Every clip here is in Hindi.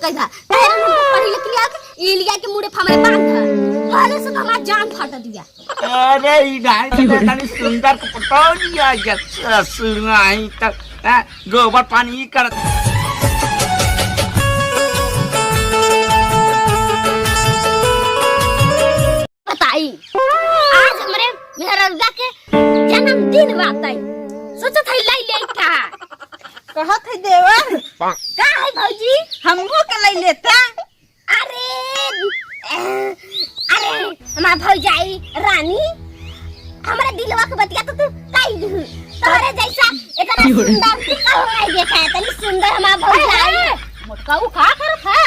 कहदा तेरे हम पढ़ी लिख लिया के इलिया के मुड़े फामरे बांध हाले से हमारा जान फाट दिया। अरे ई ढाई तनी सुंदर को पटो दिया के सुनाई तक गोबर पानी कर बताई आज हमरे मेरा रुदा के जन्मदिन बाताई सोचा था लाई ले का कहत है देवर का है भौजी हमको के लाई लेता। अरे हमारा भौजाई रानी हमारे दिलवा के बतिया तो तू काई दू तोरे जैसा इतना सुंदर का होई देखा है तनी सुंदर हमारा भौजाई मोटका वो का करत है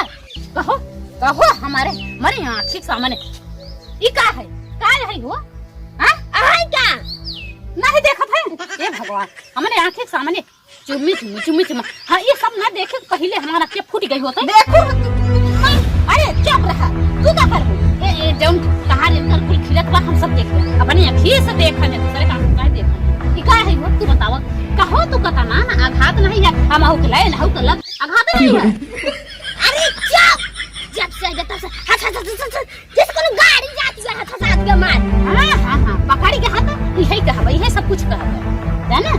कहो कहो हमारे मरे आंख के सामने ई का है वो हां आई का नहीं देखत है ए भगवान हमारे आंख के सामने चुम्मी हां ये सब ना देखे पहले हमारा के फूट गई होता देखो अरे चुप रहा तू का कर ए जौन कहां लेकर कुल खिलत बा हम सब देख रहे अपनी आंखी से देखा है दूसरे का का देखा ई का है वो तू बतावा कहो तू कथा ना आघात नहीं है हम हो के लाइन हो के लग आघात नहीं है। अरे चुप जब से जब से हट जिसको गाड़ी जाती है हट हट के मार हां पकड़ी के हाथ यही कहबई है सब कुछ कहबई जाना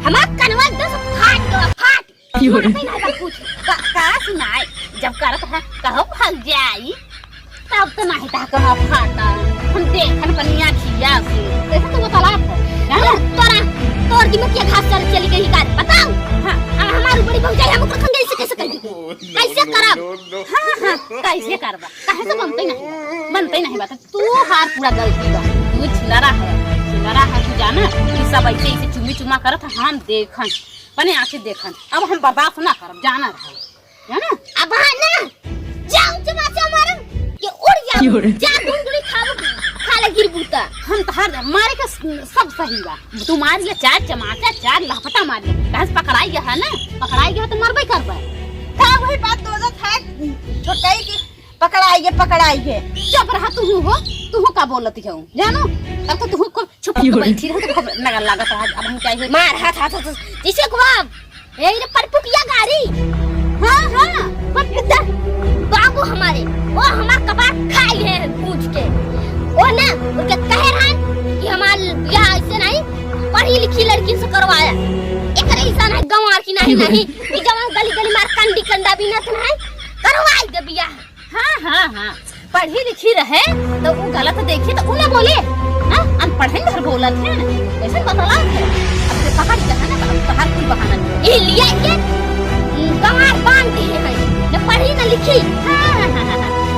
हमार कनवा दस फाट नहीं कुछ का सुनाए जब करत है कहो भाग जाई तब तो नहीं था कहाँ फाटा हम देखन बनिया खिया से कैसे तो बता है तोर दिमाग के घास चली गई का बताओ हां हमारी बड़ी भौजाई हमको खंगे से कैसे कर दी कैसे करब हां कैसे करबा काहे से बनते नहीं बात तू हार पूरा गलती बा तू छिलरा है तू जाना कि सब ऐसे चुम्मा करत हम देखन पने आंखें देखन अब हम बर्दाश्त ना करब जाना रहा है ना अब ना जाऊं चमाचा मारम के उड़ जाऊं जा गुंगली खा ले गिर बूता हम तहार मारे के सब सही बा तू मार ले चार चमाचा चार लहपटा मार ले कहां पकड़ाई गया है ना पकड़ाई गया तो मरबे करबे का वही बात तो था छोटाई की पकड़ाई है चुप रहा तू का बोलत है जानो तब तो तू को छुप के बैठी रह तो नगर लागत है अब हम क्या मार हाथ जैसे को ए रे परपुटिया गाड़ी हां पटदा बाबू हमारे वो हमार कबाब खाई है पूछ के वो ना उनके कह रहा कि हमार ब्याह ऐसे नहीं पढ़ी लिखी लड़की से करवाया एक ऐसा नहीं गंवार की नहीं कि जवान गली मार कंडी कंडा भी न है करवाई दे ब्याह। हां पढ़ी लिखी रहे तो वो गलत देखी तो उन्हें बोले हां हम पढ़े घर बोलत है ऐसे बतला है अब से पकड़ के है ना तो हर कोई बहाना ये लिया के गंवार बांध दिए है न पढ़ी न लिखी हां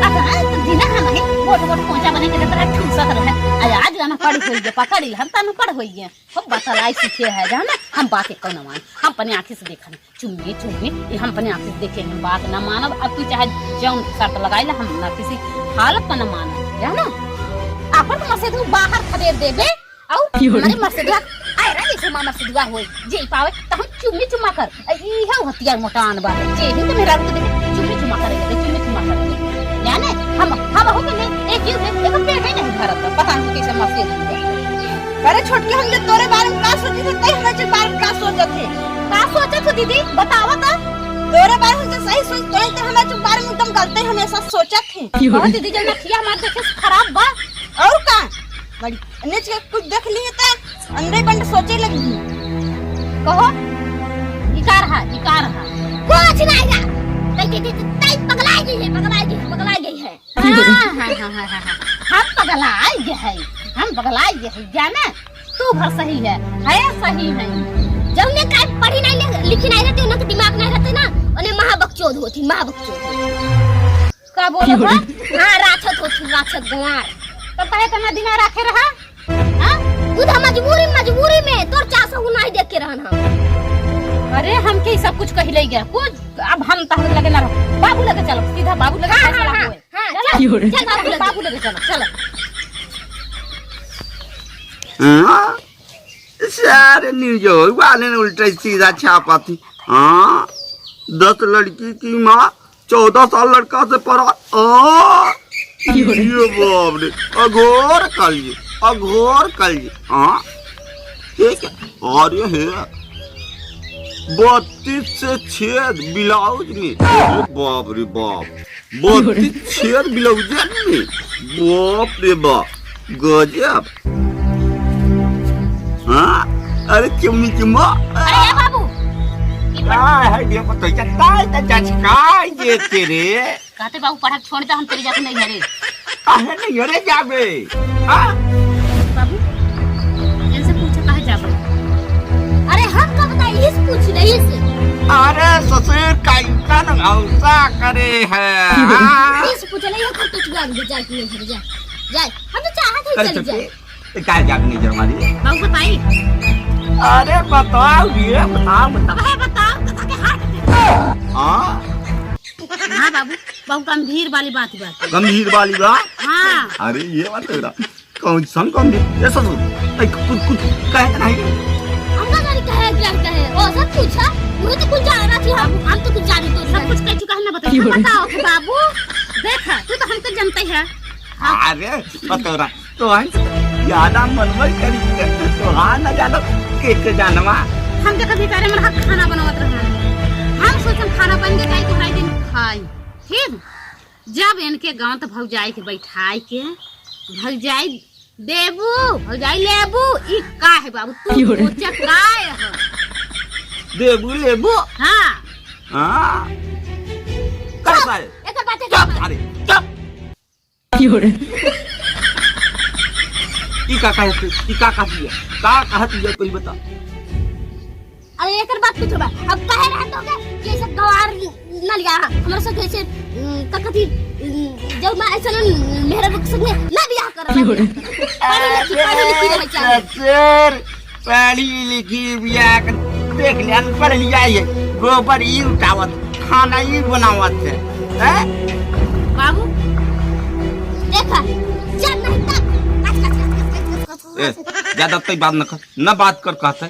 तो दिना हम है मोट पहुंचा बने के तरह ठूसत रहे आज हम पढ़ी होई है पकड़ी हम तन पढ़ होई है हम बतलाई सीखे है जाना हम बात को न मान हम अपने आंखें से देखन चुम्मी ये हम अपने आंखें से देखे हम बात न मानब अब तू चाहे जौन शर्त लगाई ला हम ना किसी हालत पर न मानब जाना अपन मस्जिद बाहर खदेड़ देबे और हमारे मस्जिद आयरा जैसे मामा मस्जिद होई जे पावे तो हम चुम्मा कर ई है हथियार मोटान बा जे ही तो मेरा तो चुम्मा कर जाने हम हो के नहीं एक पेट नहीं भरत पता नहीं कैसे मस्जिद अरे छोटकी हम जो तोरे बारे में का सोची थे तई हमारे बारे में का सोचत थे दीदी बतावा तो तोरे बारे में तो सही सोच तोरे तो हमारे बारे में एकदम गलत हमेशा सोचत थे और दीदी जब नखिया मार देखे खराब बा और का बड़ी नीचे के कुछ देख लिए त अंदर बंद सोचे लगी कहो इकार रहा कुछ नहीं जा तई पगला गई है हां हम पगला गए हैं जाना तू भर सही है सही है जब ने का पढ़ी नहीं लिखी नहीं रहती उनके दिमाग नहीं रहते ना उन्हें महाबकचोद होती का बोले बा हां राक्षस गंवार तो कहे तना दिना रखे रहा हां उधर मजबूरी में तोर 400 नहीं देख के रहना अरे हम के सब कुछ कह ले गया कुछ अब हम तहर लगे ना बाबू लगे चलो सीधा बाबू लगे फैसला होए चल बाबू लगे चलो सारे न्यूज वाले ने उल्टा सीधा छापा थी 10 लड़की की माँ 14 साल लड़का से पढ़ा ये बाप रे अघोर कल जी हाँ ठीक है और ये है 32 से छेद ब्लाउज में। अरे बाप रे बाप, 32 छेद ब्लाउज में, बाप रे बाप, गजब। हाँ अरे चुम्मी चुम्मा, अरे ये बाबू है ये पता काय ये तेरे कहते बाबू पढ़ा छोड़ दे, हम तेरी जाके नहीं हरे काहे नहीं अरे जाबे। हाँ बाबू इनसे पूछे कहे जाबे। अरे हम कब बताइए इस पूछ रही से अरे ससुर का औसा करे है। हाँ? इस पूछ रही है तो कुछ गाड़ी जा के घर जा जाए, हम तो चाहत ही चल जाए। क्या जागनी जरमानी? बाबू बताई। अरे बताओ ये बताओ बताओ। बताओ कथा के हाथ। हाँ हाँ बाबू, बहुत गंभीर वाली बात बात। गंभीर वाली बात। हाँ अरे ये बात है कौन सा गंभीर? ये ससुर कुछ कहे नहीं। हम ना जाने कहे क्या कहे, ओ सब पूछा मुझे तो कुछ जाना थी। हम तो कुछ जाने तो सब कुछ कह चुका है ना, बताइए बताओ कि बाबू देखा तू तो हमको जानते है। अरे बता रहा तो ज्यादा मनवर करी तो हाँ न जानो के जानवा। हम तो कभी करे मन खाना बनावत रहे, हम सोचन खाना बन के जाए तो हर दिन खाई। फिर जब इनके गांव तो भौजाई के बैठाई के भौजाई देबू भौजाई लेबू ई का है बाबू तू सोचा काय है? देबू लेबू। हाँ हाँ कर पाए एक बात चुप। अरे चुप। ई का कहती है का कहती है कोई बता। अरे एक बात पूछो बा, अब कहे रहे तो के ये सब गवार न लिया हमरा से कैसे तकती जब मैं ऐसा मेरा रुक सके ना बियाह कर। सर पढ़ी लिखी बियाह कर देख लिया पढ़ लिया ये गोबर ई उठावत खाना ई बनावत है। हैं बाबू देखा जब नहीं तक ज्यादा तक बात न बात कर कहते।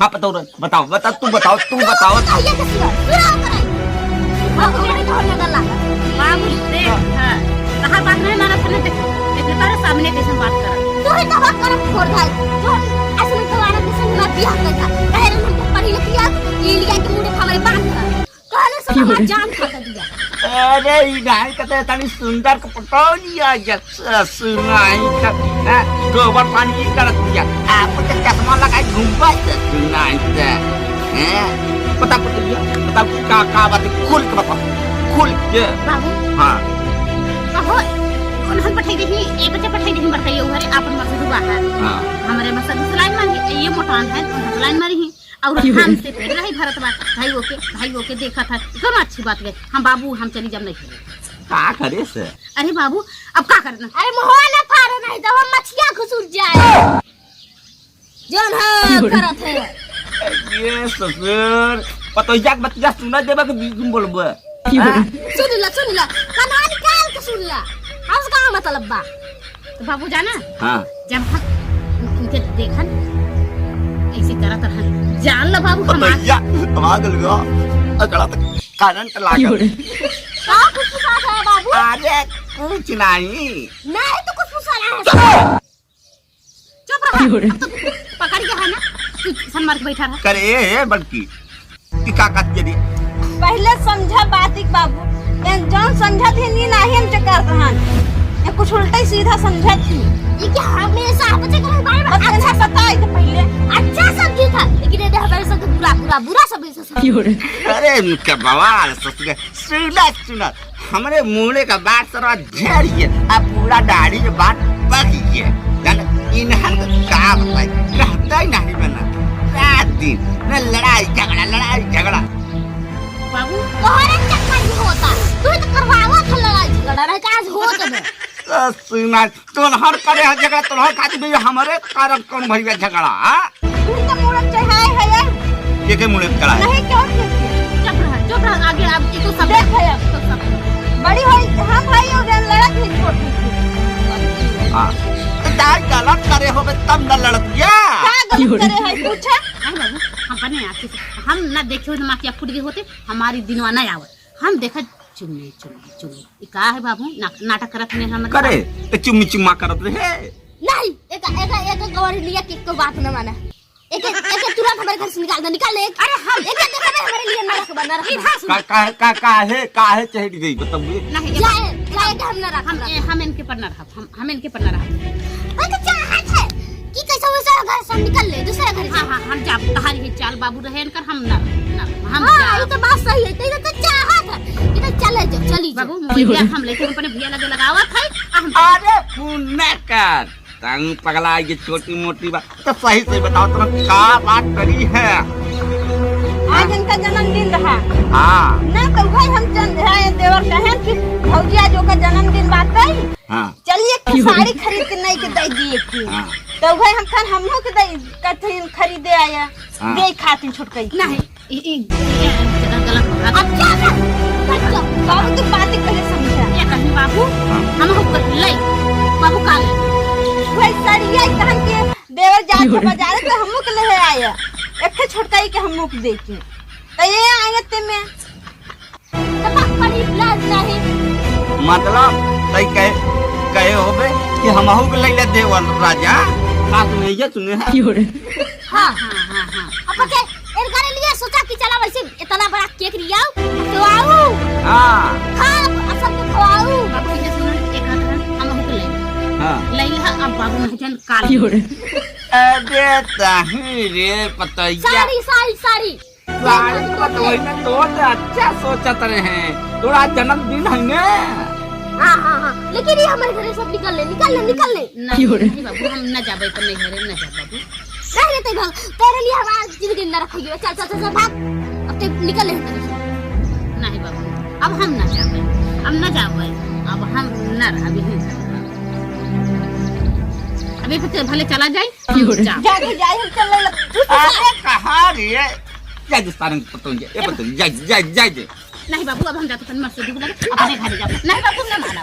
हाँ बताओ बताओ तू बताओ ये कैसी बात सुनाओ करे बाबू मेरे तो होने गला बाबू देख हाँ कहा बात नहीं माना सुने देख तारे सामने कैसे बात कर तू ही तो बात कर छोड़ भाई जो ऐसे तो आना किसी ने बियाह कर था कहे रहे हम पढ़ी लिखी आ ये लिया के मुंडे हमारे बांध कर कहले से हमारा जान खा दिया। अरे ई गाय कते तनी सुंदर के पटौलिया जैसा सुनाई का गोबर पानी कर दिया आप के चश्मा लगाई घूमबा सुनाई से हैं पता का बात खुल के बता खुल के। बाबू हां कहो उन्हन पठाई दही एक बच्चा पठाई दही बताइए उहरे आपन मसद बाहर। हां हमरे मसद लाइन मांगे ये मोटान है तो लाइन मारी ही और हम से पेड़ रही भारत बा भाई ओके देखा था एकदम अच्छी बात गई। हम बाबू हम चली जब नहीं का करे से। अरे बाबू अब का करना? अरे मोहवा ना फाड़ो नहीं तो हम मछलियां घुसूर जाए जोन है करत है। ये ससुर पतोइया के बतिया सुना देबा के बीच में बोलबो। सुन ला कना निकाल के सुन ला हम का मतलब बा। तो बाबू जाना हां जब उनके देखन ऐसे करत रहन जान लो बाबू पतोइया आवाज लगा अगला तक करंट लागल। का कुछ पूछा है बाबू? अरे कुछ नहीं तो कुछ पूछा है। चुप रहा तो पकड़ के है ना तू सन मार के बैठा रहा करे बल्कि की का कहती दी पहले समझा बात बाबू जौन समझा थी नी नहीं हम चकर रहन ये कुछ उल्टा ही सीधा समझा थी। ये क्या हमेशा बच्चे को बारे में अच्छा पता है तो पहले अच्छा समझी था लेकिन ये हमारे साथ बुरा समझी था। अरे क्या बवाल सुना हमारे मुंडे का बात सारा झेड़िए अब पूरा दाढ़ी के बात बाकी है जान इन हन का बताई रहता ही नहीं बना रात दिन न लड़ाई झगड़ा बाबू तोहरे चक्कर में होता तू तो करवावा था लड़ाई झगड़ा रह आज हो तबे सुना तोहर करे झगड़ा तोहर खातिर हमारे कारण कौन भइया झगड़ा। हां तू तो मुड़क चढ़ाए है यार के मुड़े चढ़ा नहीं क्यों चुप रहा आगे आप तो सब देख है अब तो सब बड़ी होई हां भाई हो गए लड़त नहीं छोड़। हां तो दाई गलत करे होबे तब न लड़त या का गलत करे है पूछा नहीं बाबू हम पने आके हम ना देखियो ना माकिया फूट गए होते हमारी दिनवा ना आवत हम देखा चुम्मी का है बाबू नाटक करत ने हम करे तो चुम्मी चुम्मा करत रहे नहीं एक गवारी लिया कि को बात न माने एक तुरंत हमारे घर से निकाल दे, निकाल ले। अरे हम एक देखा मैं हमारे लिए ना रखबा, ना रखबा। काहे चढ़ गई बताइए। नहीं जाए जाए के हम ना रख, हम इनके पर न रखब, हम इनके पर न रहब। तो चाहत है कि कैसे वैसे घर से हम निकल ले दूसरे घर से। हाँ हाँ हम जाब तहारी है चाल बाबू रहे इनकर हम न हम हाँ ये तो बात सही है। तो चाहत है कि तो चले जाओ, चली जाओ। बाबू मोइया हम लेके अपने भैया लगे लगावत है हम अरे पुण्य कर तंग पगला ये छोटी मोटी बात तो सही से बताओ तुम क्या बात करी है। आज इनका जन्मदिन रहा हाँ ना, तो भाई हम देवर कहें कि भौजिया जो का जन्मदिन बात है, हाँ चलिए एक साड़ी खरीद के नहीं के दे दिए थी। हाँ। तो भाई हम खान हम लोग के दे कथिन खरीदे आया हाँ। दे खातिन छोटकई नहीं जरा गलत होगा। अब क्या कर बाबू तू बात करे समझा। ये कहीं बाबू हम हो ले बाबू काल भाई साड़िया कहन के देवर जात के बाजार तो हम लोग के ले आया एक छोटकई के हम लोग दे के तो ये आए ते में तब बड़ी लाज नहीं। मतलब तई कहे होबे कि हमहू के लैले देवर राजा का तुम ये सुने है। हाँ हाँ हाँ हाँ अब के इनका लिए सोचा कि चला वैसे इतना बड़ा केक लिया तो आओ हाँ खा सबको खवाओ। बाबू ये सुन एक हाथ हम हो ले हाँ लैला अब बाबू नहीं जन काल अरे ताही रे पतैया साड़ी साड़ी साड़ी साड़ी को तो वही तो अच्छा सोचत रहे तोरा जन्मदिन है ने। हाँ हाँ हाँ लेकिन ये हमारे घर से सब निकल ले नहीं बाबू हम न जाबे पर नहीं घरे न जा बाबू नहीं रहते भाग तेरे लिए हमारा जिंदगी न रखिए। चल चल चल भाग अब ते निकल ले नहीं बाबू अब हम न जाबे, अब न जाबे, अब हम न रहबे अभी फिर भले चला जाए जाके जाए हम चल ले। अरे कहाँ रे जा दे सारंग पतंगे ये पतंग जा जा जा जा। नहीं बाबू अब हम जाते मत से दुख लगे अपने घर जाओ। नहीं बाबू न माना